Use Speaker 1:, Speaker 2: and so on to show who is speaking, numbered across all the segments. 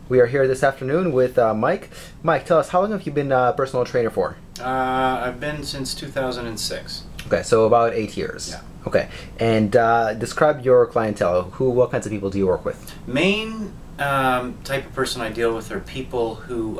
Speaker 1: We are here this afternoon with Mike. Mike, tell us, how long have you been a personal trainer for?
Speaker 2: I've been since 2006.
Speaker 1: Okay, so about 8 years.
Speaker 2: Yeah.
Speaker 1: Okay, and describe your clientele. What kinds of people do you work with?
Speaker 2: Main type of person I deal with are people who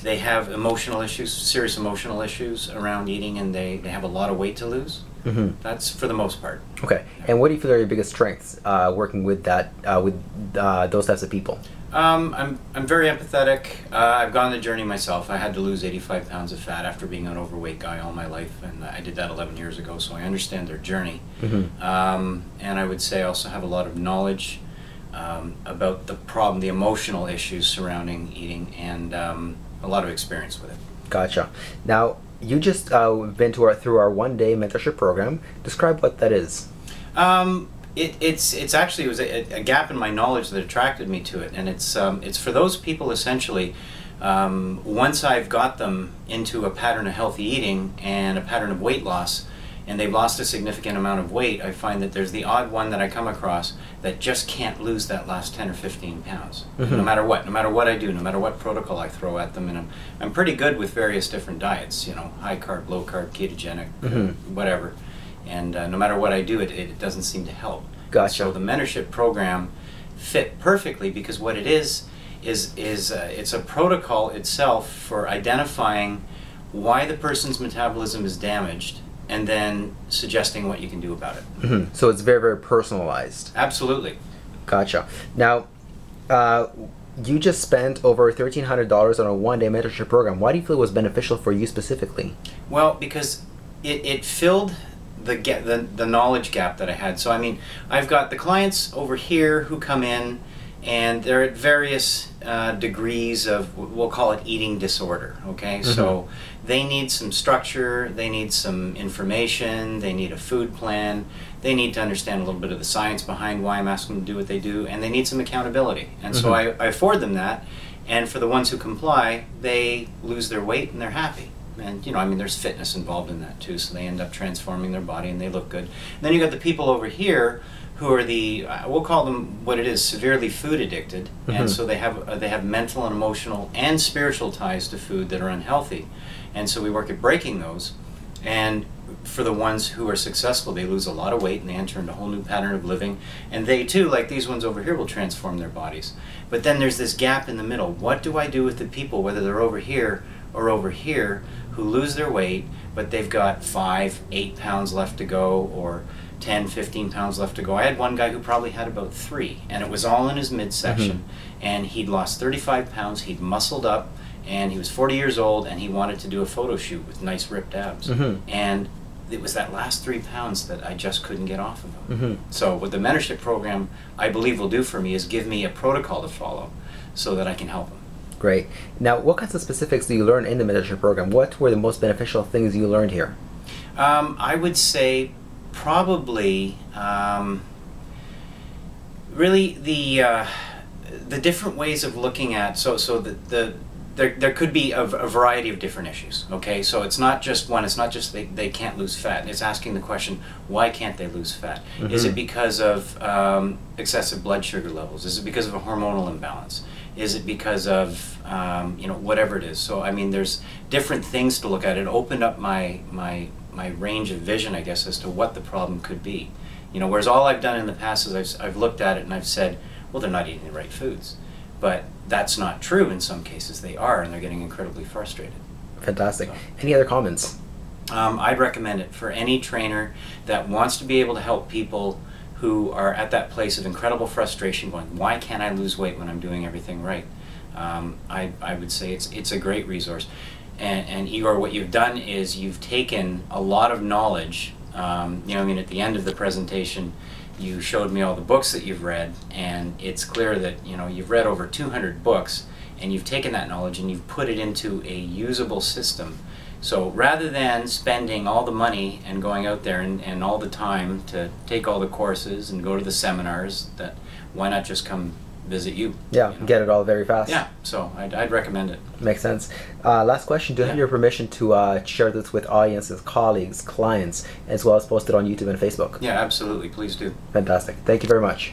Speaker 2: they have emotional issues, serious emotional issues around eating, and they have a lot of weight to lose.
Speaker 1: Mm-hmm.
Speaker 2: That's for the most part.
Speaker 1: Okay, and what do you feel are your biggest strengths working with those types of people?
Speaker 2: I'm very empathetic. I've gone the journey myself. I had to lose 85 pounds of fat after being an overweight guy all my life, and I did that 11 years ago, so I understand their journey.
Speaker 1: Mm-hmm.
Speaker 2: And I would say I also have a lot of knowledge about the problem, the emotional issues surrounding eating, and a lot of experience with it.
Speaker 1: Gotcha. Now, you just been through our one-day mentorship program. Describe what that is.
Speaker 2: It's actually, it was a gap in my knowledge that attracted me to it, and it's for those people essentially. Once I've got them into a pattern of healthy eating and a pattern of weight loss, and they've lost a significant amount of weight, I find that there's the odd one that I come across that just can't lose that last 10 or 15 pounds,
Speaker 1: Mm-hmm.
Speaker 2: no matter what I do, no matter what protocol I throw at them. And I'm pretty good with various different diets, high carb, low carb, ketogenic,
Speaker 1: Mm-hmm.
Speaker 2: whatever. And no matter what I do, it doesn't seem to help.
Speaker 1: Gotcha.
Speaker 2: So the mentorship program fit perfectly because what it is it's a protocol itself for identifying why the person's metabolism is damaged and then suggesting what you can do about it.
Speaker 1: Mm-hmm. So it's very, very personalized.
Speaker 2: Absolutely.
Speaker 1: Gotcha. Now, you just spent over $1,300 on a one-day mentorship program. Why do you feel it was beneficial for you specifically?
Speaker 2: Well, because it filled the knowledge gap that I had. So I mean, I've got the clients over here who come in, and they're at various degrees of, we'll call it eating disorder, okay?
Speaker 1: Mm-hmm.
Speaker 2: So they need some structure, they need some information, they need a food plan, they need to understand a little bit of the science behind why I'm asking them to do what they do, and they need some accountability. And so I afford them that, and for the ones who comply, they lose their weight and they're happy. And there's fitness involved in that too, so they end up transforming their body and they look good. And then you got the people over here who are we'll call them what it is, severely food addicted, and so they have mental and emotional and spiritual ties to food that are unhealthy, and so we work at breaking those. And for the ones who are successful, they lose a lot of weight and they enter into a whole new pattern of living, and they too, like these ones over here, will transform their bodies. But then there's this gap in the middle. What do I do with the people, whether they're over here or over here, who lose their weight, but they've got 5-8 pounds left to go, or 10-15 pounds left to go? I had one guy who probably had about 3, and it was all in his midsection, and he'd lost 35 pounds, he'd muscled up, and he was 40 years old, and he wanted to do a photo shoot with nice ripped abs. And it was that last 3 pounds that I just couldn't get off of him. So what the mentorship program, I believe, will do for me is give me a protocol to follow so that I can help him.
Speaker 1: Great. Now, what kinds of specifics do you learn in the mentorship program? What were the most beneficial things you learned here?
Speaker 2: I would say probably really the different ways of looking at there could be a variety of different issues. Okay, so it's not just one. It's not just they can't lose fat. It's asking the question, why can't they lose fat? Is it because of excessive blood sugar levels? Is it because of a hormonal imbalance? Is it because of whatever it is? So I mean, there's different things to look at. It opened up my range of vision, I guess, as to what the problem could be. Whereas all I've done in the past is I've looked at it and I've said, well, they're not eating the right foods. But that's not true in some cases. They are, and they're getting incredibly frustrated.
Speaker 1: Fantastic.
Speaker 2: So,
Speaker 1: any other comments?
Speaker 2: I'd recommend it for any trainer that wants to be able to help people who are at that place of incredible frustration, going, why can't I lose weight when I'm doing everything right? I would say it's a great resource. And Igor, what you've done is you've taken a lot of knowledge. At the end of the presentation, you showed me all the books that you've read, and it's clear that you've read over 200 books, and you've taken that knowledge and you've put it into a usable system. So rather than spending all the money and going out there and all the time to take all the courses and go to the seminars, why not just come visit you?
Speaker 1: Yeah, get it all very fast.
Speaker 2: Yeah, so I'd recommend it.
Speaker 1: Makes sense. Last question, do you have your permission to share this with audiences, colleagues, clients, as well as post it on YouTube and Facebook?
Speaker 2: Yeah, absolutely. Please do.
Speaker 1: Fantastic. Thank you very much.